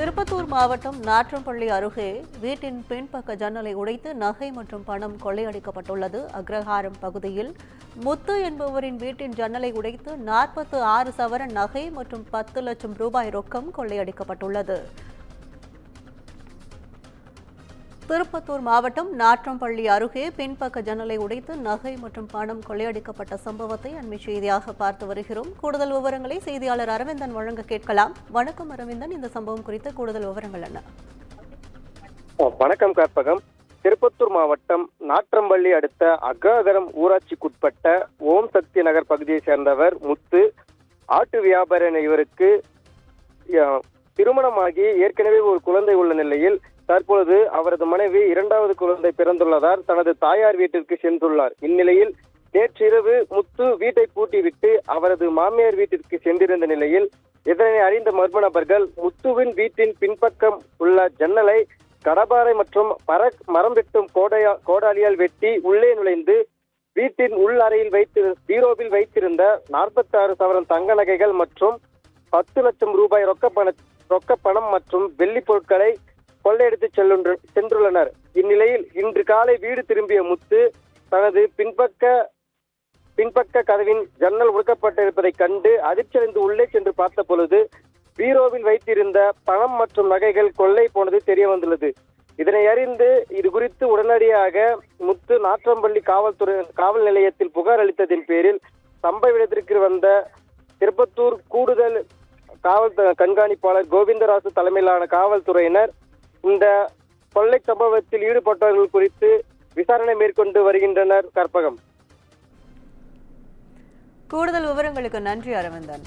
திருப்பத்தூர் மாவட்டம் நாற்றம்பள்ளி அருகே வீட்டின் பின்பக்க ஜன்னலை உடைத்து நகை மற்றும் பணம் கொள்ளையடிக்கப்பட்டுள்ளது. அக்ரஹாரம் பகுதியில் முத்து என்பவரின் வீட்டின் ஜன்னலை உடைத்து 46 சவரன் நகை மற்றும் 10 லட்சம் ரூபாய் ரொக்கம் கொள்ளையடிக்கப்பட்டுள்ளது. திருப்பத்தூர் மாவட்டம் நாற்றம்பள்ளி அருகே பின்பக்க ஜன்னலை உடைத்து நகை மற்றும் பணம் கொள்ளையடிக்கப்பட்ட சம்பவத்தை அண்மை செய்தியாக பார்த்து வருகிறோம். கூடுதல் விவரங்களை செய்தியாளர் அரவிந்தன் வழங்க கேட்கலாம். வணக்கம் அரவிந்தன், இந்த சம்பவம் குறித்த கூடுதல் விவரங்கள் என்ன? வணக்கம் கற்பகம். திருப்பத்தூர் மாவட்டம் நாற்றம்பள்ளி அடுத்த அக்ரஹாரம் ஊராட்சிக்குட்பட்ட ஓம் சக்தி நகர் பகுதியை சேர்ந்தவர் முத்து. ஆட்டு வியாபார இவருக்கு திருமணமாகி ஏற்கனவே ஒரு குழந்தை உள்ள நிலையில் தற்பொழுது அவரது மனைவி 2வது குழந்தை பிறந்துள்ளதால் தனது தாயார் வீட்டிற்கு சென்றுள்ளார். இந்நிலையில் நேற்றிரவு முத்து வீட்டை பூட்டிவிட்டு அவரது மாமியார் வீட்டிற்கு சென்றிருந்த நிலையில் இதனை அறிந்த மர்ம நபர்கள் முத்துவின் வீட்டின் பின்பக்கம் உள்ள ஜன்னலை கடப்பாரை மற்றும் மரம் வெட்டும் கோடாலியால் வெட்டி உள்ளே நுழைந்து வீட்டின் உள் அறையில் பீரோவில் வைத்திருந்த 46 சவரன் தங்க நகைகள் மற்றும் 10 லட்சம் ரூபாய் ரொக்க பணம் மற்றும் வெள்ளி பொருட்களை கொள்ளையடித்து சென்றுள்ளனர். இந்நிலையில் இன்று காலை வீடு திரும்பிய முத்து தனது பின்பக்க கதவின் ஜன்னல் உடைக்கப்பட்டிருப்பதை கண்டு அதிர்ச்சியடைந்து உள்ளே சென்று பார்த்த பொழுது பீரோவில் வைத்திருந்த பணம் மற்றும் நகைகள் கொள்ளை போனது தெரிய வந்துள்ளது. இதனை அறிந்து இது குறித்து உடனடியாக முத்து நாற்றம்பள்ளி காவல் நிலையத்தில் புகார் அளித்ததின் பேரில் சம்பவ இடத்திற்கு வந்த திருப்பத்தூர் கூடுதல் காவல் கண்காணிப்பாளர் கோவிந்தராசு தலைமையிலான காவல்துறையினர் இந்த கொள்ளை சம்பவத்தில் ஈடுபட்டவர்கள் குறித்து விசாரணை மேற்கொண்டு வருகின்றனர். கற்பகம், கூடுதல் விவரங்களுக்கு நன்றி அரவிந்தன்.